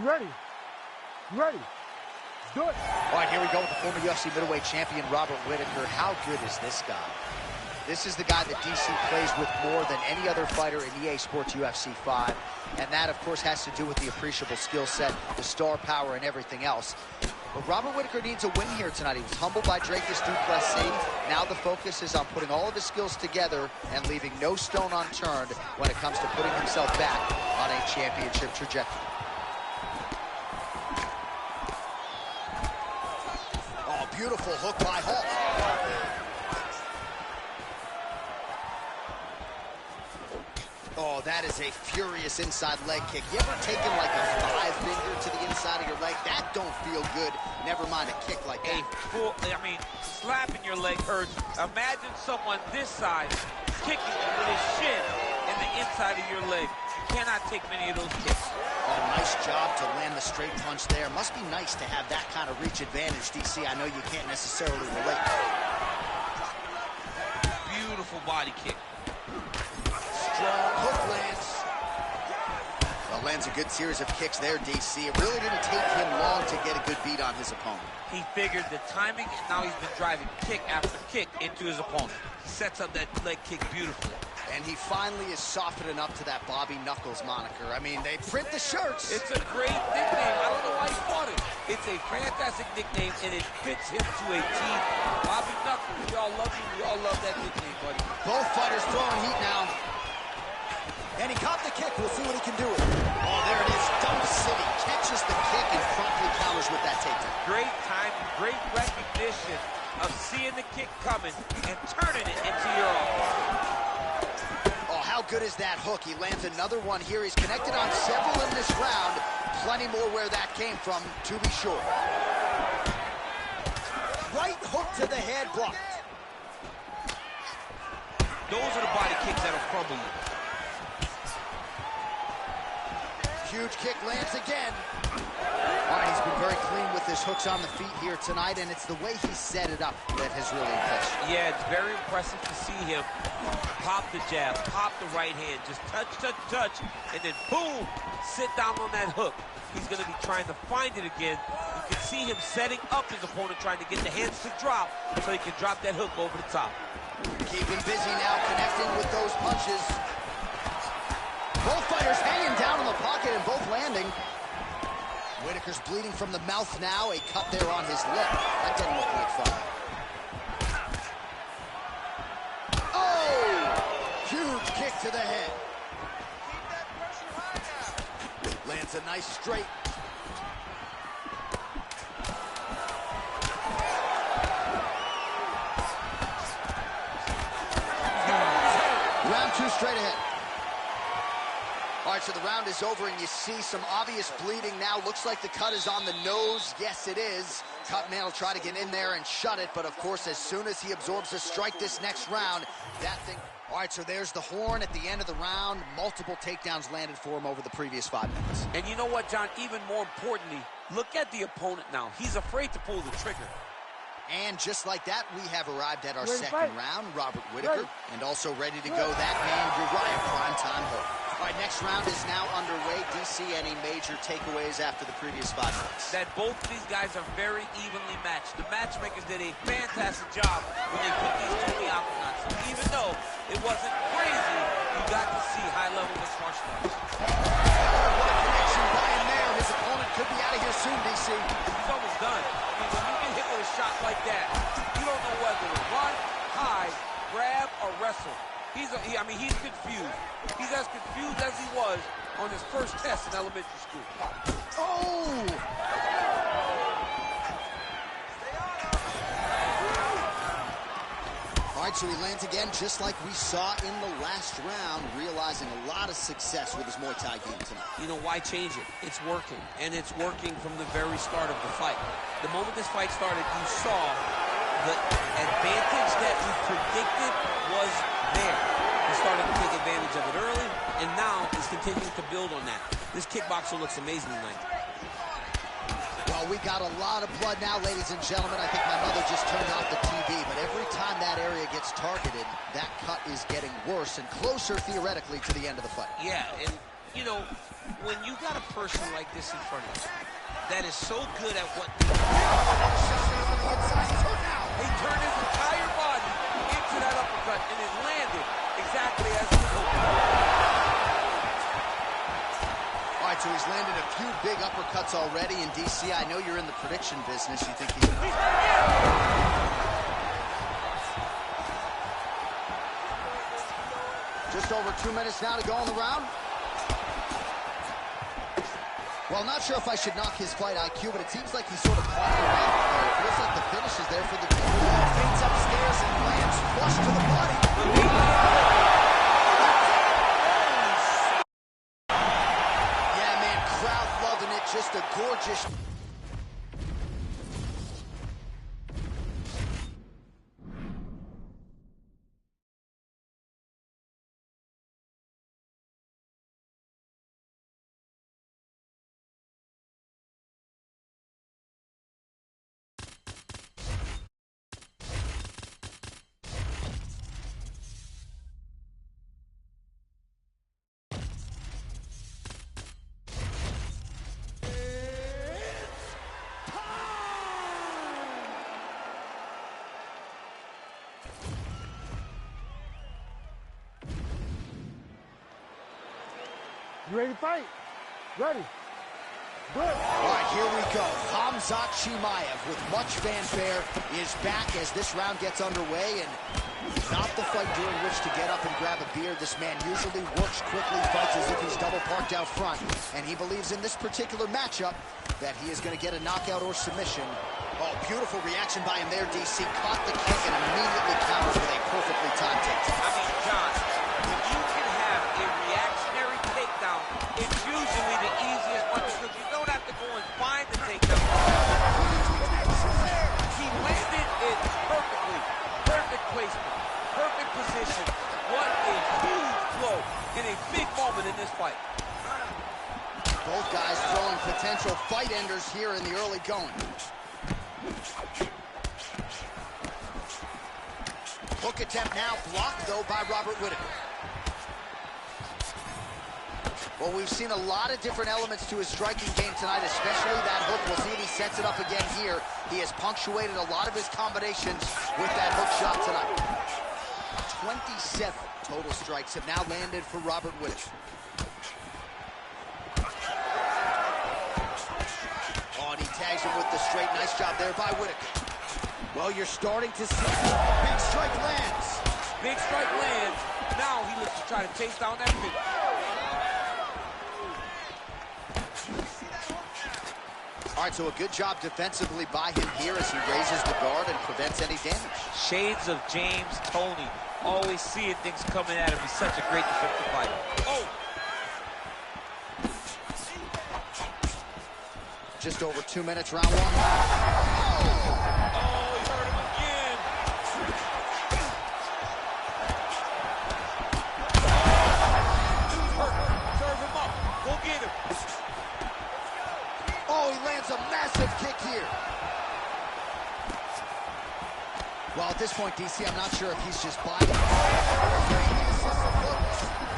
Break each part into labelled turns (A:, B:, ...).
A: You ready? You ready? Do it.
B: All right, here we go with the former UFC middleweight champion, Robert Whittaker. How good is this guy? This is the guy that DC plays with more than any other fighter in EA Sports UFC 5. And that, of course, has to do with the appreciable skill set, the star power, and everything else. But Robert Whittaker needs a win here tonight. He was humbled by Dricus Du Plessis. Now the focus is on putting all of his skills together and leaving no stone unturned when it comes to putting himself back on a championship trajectory. Oh, beautiful hook by Hall. Oh, that is a furious inside leg kick. You ever taken like a 5-finger to the inside of your leg? That don't feel good. Never mind a kick like that.
C: Slapping your leg hurts. Imagine someone this size kicking you with his shin in the inside of your leg. You cannot take many of those kicks.
B: Oh, nice job to land the straight punch there. Must be nice to have that kind of reach advantage, DC. I know you can't necessarily relate.
C: Beautiful body kick.
B: Strong hook lands. Well, lands a good series of kicks there, DC. It really didn't take him long to get a good beat on his opponent.
C: He figured the timing, and now he's been driving kick after kick into his opponent. Sets up that leg kick beautifully.
B: And he finally is softening up to that Bobby Knuckles moniker. I mean, they print the shirts.
C: It's a great nickname. I don't know why he bought it. It's a fantastic nickname, and it fits him to a T. Bobby Knuckles, we all love you. We all love that nickname, buddy.
B: Both fighters throwing heat now. And he caught the kick. We'll see what he can do with it. Oh, there it is. Dump City catches the kick and promptly counters with that takedown.
C: Great time, great recognition of seeing the kick coming and turning it into your own.
B: Oh, how good is that hook? He lands another one here. He's connected on several in this round. Plenty more where that came from, to be sure. Right hook to the head, blocked.
C: Those are the body kicks that'll crumble you.
B: Huge kick lands again. All right, he's been very clean with his hooks on the feet here tonight, and it's the way he set it up that has really impressed you.
C: Yeah, it's very impressive to see him pop the jab, pop the right hand, just touch, touch, touch, and then boom, sit down on that hook. He's going to be trying to find it again. You can see him setting up his opponent, trying to get the hands to drop so he can drop that hook over the top.
B: Keeping busy now, connecting with those punches. Both fighters hanging down in the pocket and both landing. Whittaker's bleeding from the mouth now. A cut there on his lip. That doesn't look like fun. Oh! Huge kick to the head. Lands a nice straight. Round 2 straight ahead. All right, so the round is over, and you see some obvious bleeding now. Looks like the cut is on the nose. Yes, it is. Cutman will try to get in there and shut it, but of course, as soon as he absorbs a strike this next round, that thing... All right, so there's the horn at the end of the round. Multiple takedowns landed for him over the previous 5 minutes.
C: And you know what, John? Even more importantly, look at the opponent now. He's afraid to pull the trigger.
B: And just like that, we have arrived at our second round. Robert Whittaker, and also ready to go, that man, Uriah Primetime Hope. All right, next round is now underway. DC, any major takeaways after the previous 5 minutes?
C: That both of these guys are very evenly matched. The matchmakers did a fantastic job when they put these two in the octagon. So even though it wasn't crazy, you got to see high-level mixed martial arts.
B: What a connection by him there. His opponent could be out of here soon, DC.
C: He's almost done. I mean, when you get hit with a shot like that, you don't know whether to run, hide, grab, or wrestle. He's confused. He's as confused as he was on his first test in elementary school.
B: Oh! All right, so he lands again just like we saw in the last round, realizing a lot of success with his Muay Thai game tonight.
C: You know, why change it? It's working, and it's working from the very start of the fight. The moment this fight started, you saw the advantage that we predicted was there. He started to take advantage of it early, and now he's continuing to build on that. This kickboxer looks amazing tonight.
B: Well, we got a lot of blood now, ladies and gentlemen. I think my mother just turned off the TV, but every time that area gets targeted, that cut is getting worse and closer, theoretically, to the end of the fight.
C: Yeah, and you know, when you got a person like this in front of you that is so good at what they do, he turned his entire body into that uppercut and it landed exactly as he hoped.
B: All right, so he's landed a few big uppercuts already in DC. I know you're in the prediction business. You think he's... Just over 2 minutes now to go in the round. Well, not sure if I should knock his fight IQ, but it seems like he's sort of playing around. It feels like the finish is there for the team. Fades upstairs and lands flush to the body. Yeah, man, crowd loving it. Just a gorgeous...
A: You ready to fight? Ready. Good.
B: All right, here we go. Khamzat Chimaev, with much fanfare, is back as this round gets underway, and not the fight during which to get up and grab a beer. This man usually works quickly, fights as if he's double parked out front, and he believes in this particular matchup that he is going to get a knockout or submission. Oh, beautiful reaction by him there, DC. Caught the kick and immediately countered with a perfectly timed takedown.
C: I mean, John, if you can have a reactionary takedown, it's usually the easiest one because you don't have to go and find the takedown. He landed it perfectly. Perfect placement. Perfect position. What a huge blow in a big moment in this fight.
B: Both guys throwing potential fight enders here in the early going. Hook attempt now blocked, though, by Robert Whittaker. Well, we've seen a lot of different elements to his striking game tonight, especially that hook. We'll see if he sets it up again here. He has punctuated a lot of his combinations with that hook shot tonight. 27 total strikes have now landed for Robert Whittaker. Oh, and he tags him with the straight. Nice job there by Whittaker. Well, you're starting to see big strike lands.
C: Big strike lands. Now he looks to try to chase down that finish.
B: All right, so a good job defensively by him here as he raises the guard and prevents any damage.
C: Shades of James Toney. Always seeing things coming at him. He's such a great defensive fighter. Oh!
B: Just over 2 minutes, round one.
C: Oh, he hurt him again. Hurt. Serve him up. Go get him.
B: Oh, he lands a massive kick here. Well, at this point, DC, I'm not sure if he's just buying it.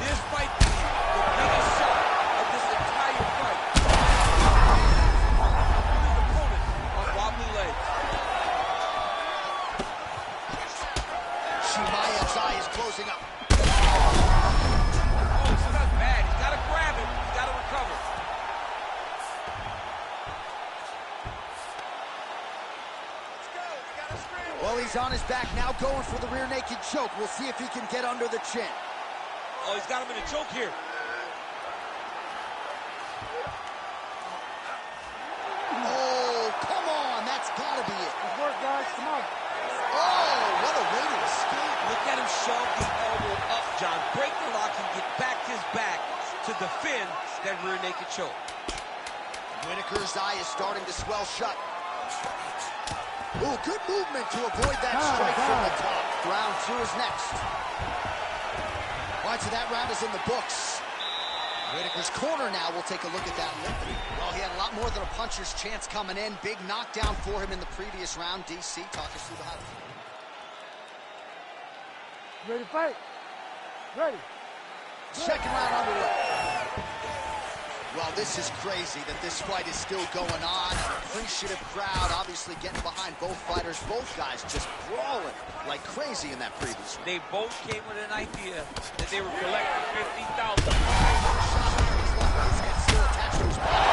C: This might be the biggest shot of this entire fight. His opponent on wobbly legs.
B: Chimaev's eye is closing up.
C: Oh, so that's bad. He's got to grab him. He's got to recover.
B: Well, he's on his back now, going for the rear naked choke. We'll see if he can get under the chin.
C: Oh, he's got him in a choke here.
B: Oh, come on. That's got to be it.
A: Good work, guys. Come on.
B: Oh, what a way to escape.
C: Look at him shove the elbow up, John. Break the lock and get back his back to defend that rear naked choke.
B: Whittaker's eye is starting to swell shut. Ooh, good movement to avoid that strike from the top. Round two is next. All right, so that round is in the books. Whittaker's corner now. We'll take a look at that. Well, he had a lot more than a puncher's chance coming in. Big knockdown for him in the previous round. DC, talk us through the highlights.
A: Ready to fight? Ready.
B: Second round underway. Well, this is crazy that this fight is still going on. An appreciative crowd, obviously getting behind both fighters. Both guys just brawling like crazy in that previous one.
C: They both came with an idea that they were collecting $50,000.
B: His head still attached to his body.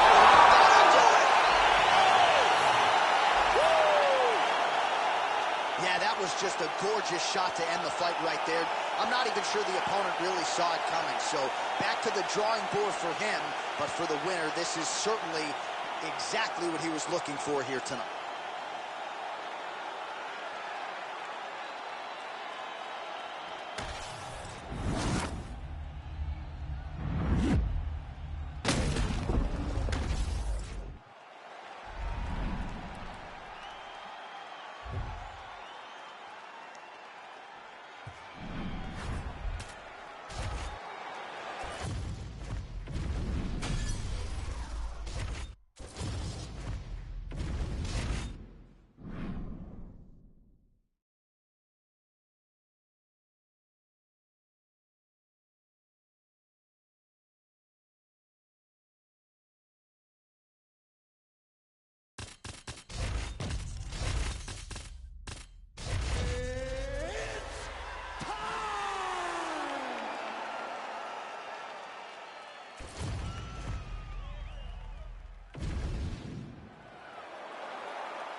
B: Yeah, that was just a gorgeous shot to end the fight right there. I'm not even sure the opponent really saw it coming. So back to the drawing board for him. But for the winner, this is certainly exactly what he was looking for here tonight.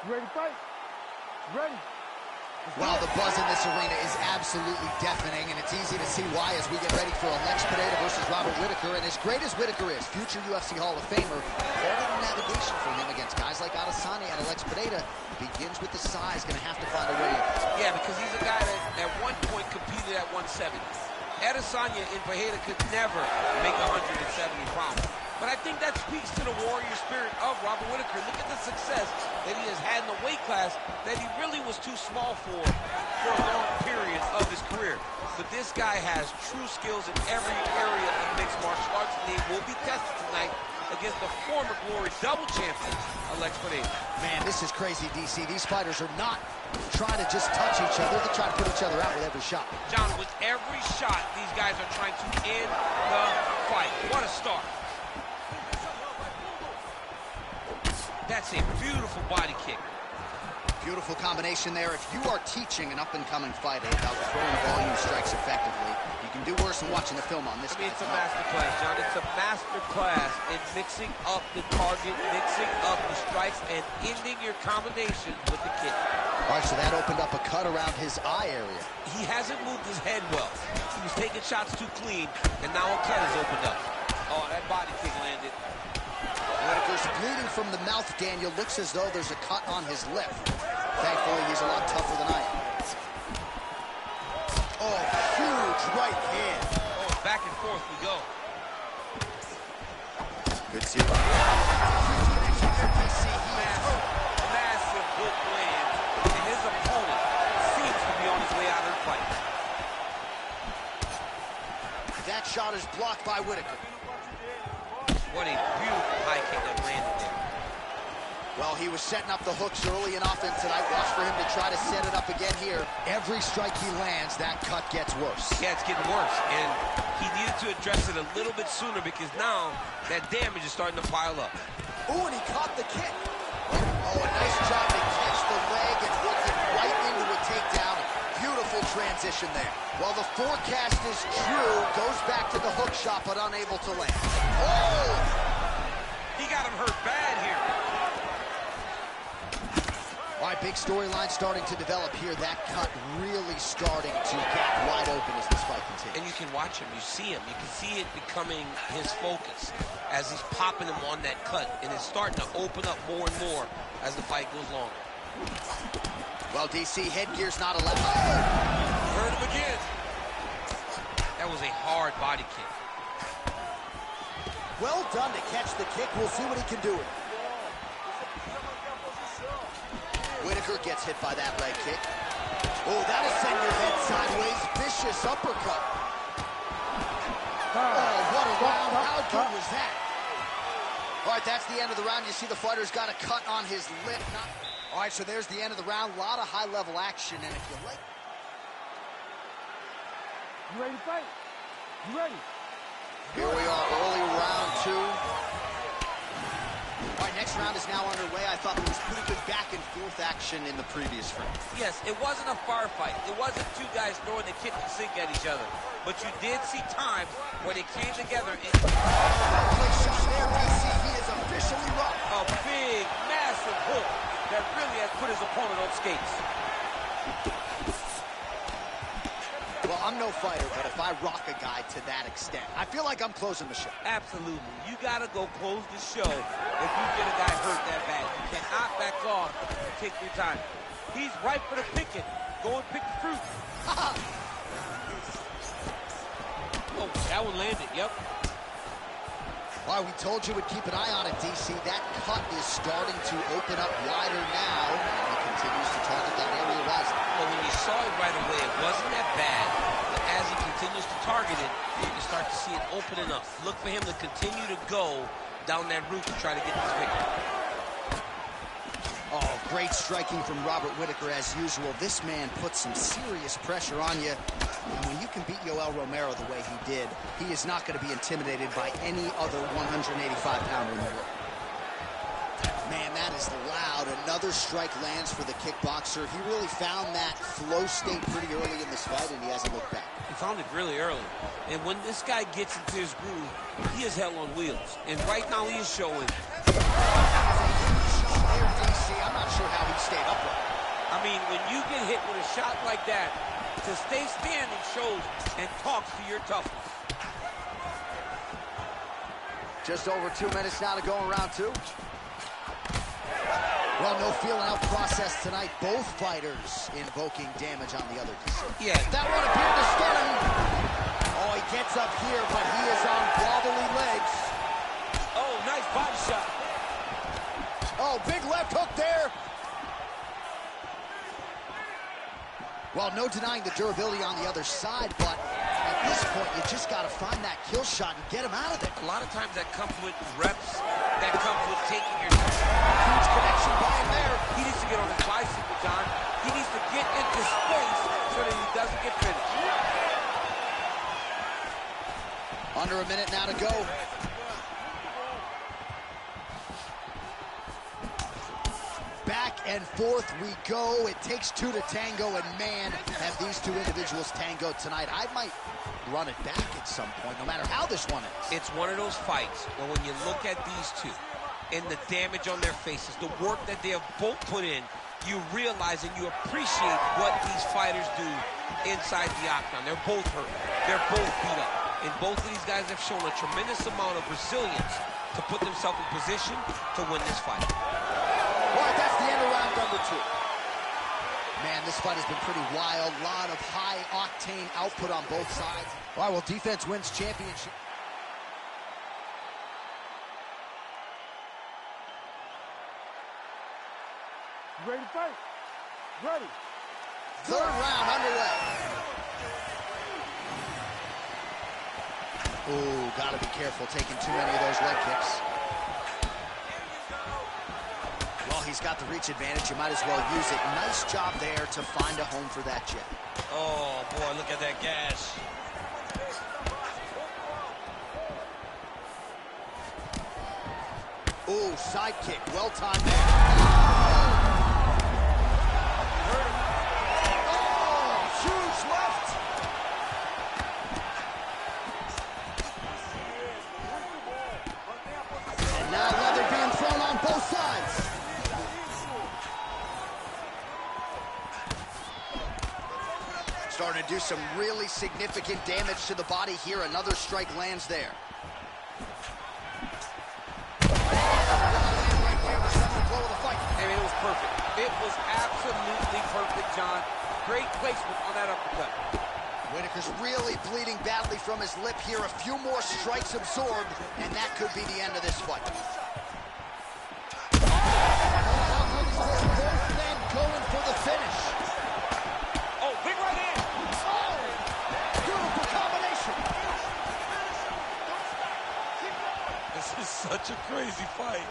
A: You ready to fight? Ready?
B: Well, the buzz in this arena is absolutely deafening, and it's easy to see why as we get ready for Alex Pineda versus Robert Whittaker. And as great as Whittaker is, future UFC Hall of Famer, part of the navigation for him against guys like Adesanya and Alex Pineda begins with the size. Going to have to find a way.
C: Yeah, because he's a guy that at one point competed at 170. Adesanya and Pineda could never make 170 pounds. But I think that speaks to the warrior spirit of Robert Whittaker. Look at the success that he has had in the weight class that he really was too small for a long period of his career. But this guy has true skills in every area of mixed martial arts, and they will be tested tonight against the former Glory double champion, Alex Pineda.
B: Man, this is crazy, DC. These fighters are not trying to just touch each other. They're trying to put each other out with every shot.
C: John, with every shot, these guys are trying to end the fight. What a start. That's a beautiful body kick.
B: Beautiful combination there. If you are teaching an up-and-coming fighter about throwing volume strikes effectively, you can do worse than watching the film on this.
C: I mean, it's a master class, John. It's a master class in mixing up the target, mixing up the strikes, and ending your combination with the kick.
B: All right, so that opened up a cut around his eye area.
C: He hasn't moved his head well. He was taking shots too clean, and now a cut has opened up. Oh, that body kick landed.
B: Whittaker's bleeding from the mouth, Daniel. Looks as though there's a cut on his lip. Thankfully, he's a lot tougher than I am. Oh, huge right hand.
C: Oh, back and forth we go.
B: Good see.
C: Massive hook lands, and his opponent seems to be on his way out of the fight.
B: That shot is blocked by Whittaker.
C: What a beautiful high kick that landed there.
B: Well, he was setting up the hooks early and often tonight. Watch for him to try to set it up again here. Every strike he lands, that cut gets worse.
C: Yeah, it's getting worse, and he needed to address it a little bit sooner because now that damage is starting to pile up.
B: Ooh, and he caught the kick. Oh, a nice job to catch the leg and hook it right into a takedown. Beautiful transition there. Well, the forecast is true. Goes back to the hook shot, but unable to land. Oh!
C: He got him hurt bad here.
B: All right, big storyline starting to develop here. That cut really starting to get wide open as this fight continues.
C: And you can watch him. You see him. You can see it becoming his focus as he's popping him on that cut. And it's starting to open up more and more as the fight goes longer.
B: Well, DC, headgear's not allowed.
C: Hurt him again. That was a hard body kick.
B: Well done to catch the kick. We'll see what he can do with it. Whittaker gets hit by that leg kick. Oh, that'll send your head sideways. Vicious uppercut. Oh, what a round. How good was that? All right, that's the end of the round. You see the fighter's got a cut on his lip. All right, so there's the end of the round. A lot of high-level action, and if you like...
A: You ready to fight? You ready?
B: Here we are, early round two. right, next round is now underway. I thought there was pretty good back-and-forth action in the previous round.
C: Yes, it wasn't a firefight. It wasn't two guys throwing the kitchen sink at each other. But you did see times where they came together and...
B: Shot there, DC. He is officially rocked.
C: A big, massive hook that really has put his opponent on skates.
B: Well, I'm no fighter, but if I rock a guy to that extent, I feel like I'm closing the show.
C: Absolutely. You got to go close the show if you get a guy hurt that bad. You cannot back off and take your time. He's ripe for the picking. Go and pick the fruit. Oh, that one landed. Yep.
B: All right, we told you we'd keep an eye on it, DC. That cut is starting to open up wider now, and he continues to target that area wisely.
C: Well, when you saw it right away, it wasn't that bad. But as he continues to target it, you can start to see it opening up. Look for him to continue to go down that route to try to get this victory.
B: Oh, great striking from Robert Whitaker as usual. This man puts some serious pressure on you. And when you can beat Yoel Romero the way he did, he is not going to be intimidated by any other 185-pounder in the world. Man, that is loud. Another strike lands for the kickboxer. He really found that flow state pretty early in this fight, and he hasn't looked back.
C: He found it really early. And when this guy gets into his groove, he is hell on wheels. And right now he is showing.
B: I'm not sure how he stayed upright.
C: I mean, when you get hit with a shot like that, to stay standing shows and talks to your toughness.
B: Just over 2 minutes now to go in round two. Well, no feeling out process tonight. Both fighters invoking damage on the other.
C: Yeah.
B: That one appeared to stun him. Oh, he gets up here, but he is on wobbly legs.
C: Oh, nice body shot.
B: Oh, big left hook there. Well, no denying the durability on the other side, but at this point, you just got to find that kill shot and get him out of there.
C: A lot of times that comes with reps, that comes with taking your time.
B: Huge connection by him there.
C: He needs to get on his bicycle, John. He needs to get into space so that he doesn't get finished.
B: Under a minute now to go. Back and forth we go. It takes two to tango, and man, have these two individuals tangoed tonight. I might run it back at some point, no matter how this one is.
C: It's one of those fights where when you look at these two and the damage on their faces, the work that they have both put in, you realize and you appreciate what these fighters do inside the octagon. They're both hurt. They're both beat up. And both of these guys have shown a tremendous amount of resilience to put themselves in position to win this fight.
B: All right, that's the end of round number two. Man, this fight has been pretty wild. A lot of high-octane output on both sides. All right, well, defense wins championship.
A: Ready to fight? Ready.
B: Third round underway. Ooh, gotta be careful taking too many of those leg kicks. Well, he's got the reach advantage. You might as well use it. Nice job there to find a home for that jab.
C: Oh, boy, look at that gas.
B: Ooh, side kick. Well timed there. Huge left. And now leather being thrown on both sides. Starting to do some really significant damage to the body here. Another strike lands there.
C: I mean, it was perfect. It was absolutely perfect, John. Great placement on that uppercut.
B: Whitaker's really bleeding badly from his lip here. A few more strikes absorbed, and that could be the end of this fight. Both men going for the finish.
C: Oh, big right hand.
B: Oh, beautiful combination.
C: This is such a crazy fight.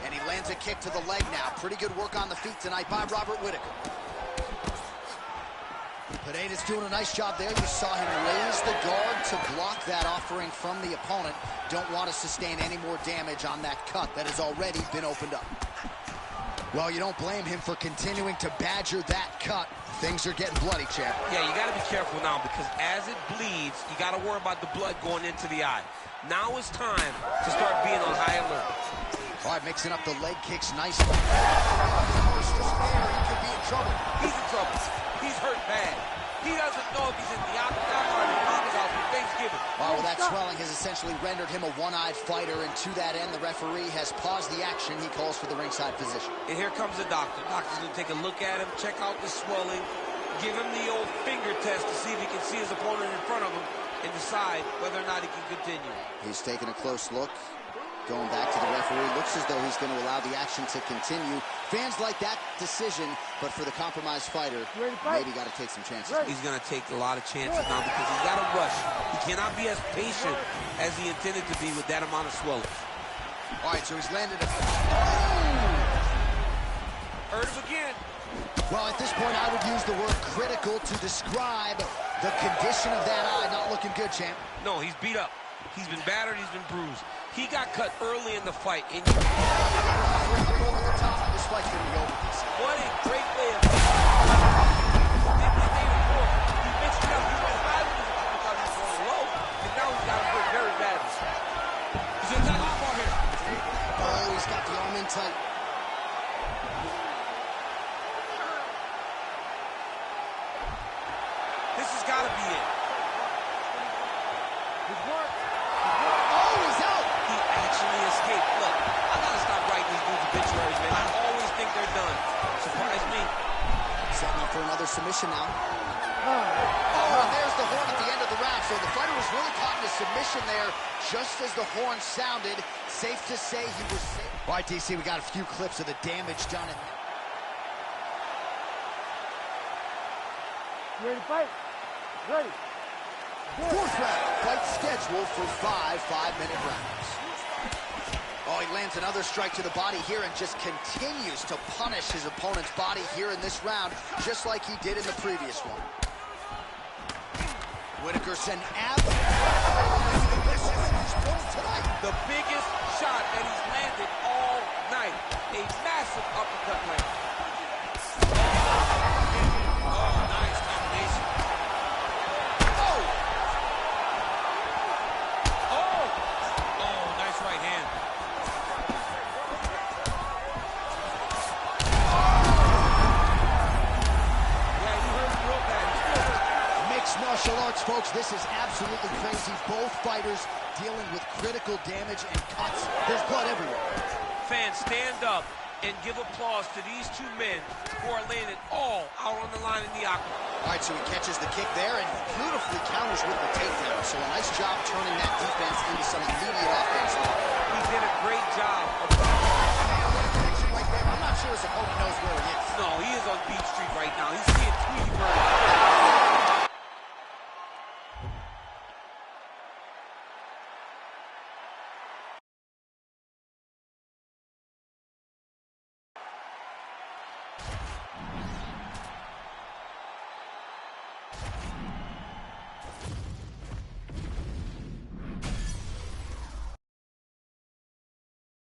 B: And he lands a kick to the leg now. Pretty good work on the feet tonight by Robert Whitaker. Pineda's doing a nice job there. You saw him raise the guard to block that offering from the opponent. Don't want to sustain any more damage on that cut that has already been opened up. Well, you don't blame him for continuing to badger that cut. Things are getting bloody, champ.
C: Yeah, you got to be careful now because as it bleeds, you got to worry about the blood going into the eye. Now it's time to start being on high alert.
B: All right, mixing up the leg kicks nicely. He could be in trouble.
C: He's in trouble. He's hurt bad. He doesn't know if he's in the octagon or in the mama's house for Thanksgiving.
B: Oh, well, that swelling has essentially rendered him a one-eyed fighter, and to that end, the referee has paused the action. He calls for the ringside physician.
C: And here comes the doctor. Doctor's going to take a look at him, check out the swelling, give him the old finger test to see if he can see his opponent in front of him and decide whether or not he can continue.
B: He's taking a close look. Going back to the referee, looks as though he's going to allow the action to continue. Fans like that decision, but for the compromised fighter, maybe got to take some chances.
C: He's going to take a lot of chances now because he's got to rush. He cannot be as patient as he intended to be with that amount of swelling.
B: All right, so he's landed a...
C: Hurt him again.
B: Well, at this point, I would use the word critical to describe the condition of that eye. Not looking good, champ.
C: No, he's beat up. He's been battered. He's been bruised. He got cut early in the fight. And
B: over the top. This fight's going to be over.
C: What a great way of... He mixed it up. He went high with his uppercut. He was going low. And now he's got him hurt very badly. He's in that arm here.
B: Oh, he's got the arm in tight.
C: This has got to be it. Escape. Look, I gotta stop writing these dudes obituaries, man. I always think they're done. Surprise me.
B: Setting up for another submission now. Oh, and there's the horn at the end of the round. So the fighter was really caught in a submission there, just as the horn sounded. Safe to say he was safe. All right, DC, we got a few clips of the damage done.
A: You ready to fight? Ready.
B: Fourth round. Fight scheduled for 5 5-minute rounds. Oh, he lands another strike to the body here and just continues to punish his opponent's body here in this round, just like he did in the previous one. Whitaker sent
C: the biggest shot that he's landed all night. A massive uppercut land. Oh, nice combination. Oh, nice right hand.
B: Martial arts, folks, this is absolutely crazy. Both fighters dealing with critical damage and cuts. There's blood everywhere.
C: Fans, stand up and give applause to these two men who are laying it all out on the line in the octagon.
B: All right, so he catches the kick there and beautifully counters with the takedown. So a nice job turning that defense into some immediate offense.
C: He did a great job.
B: I'm not sure his opponent knows where he is.
C: No, he is on Beach Street right now. He's seeing Tweety Bird.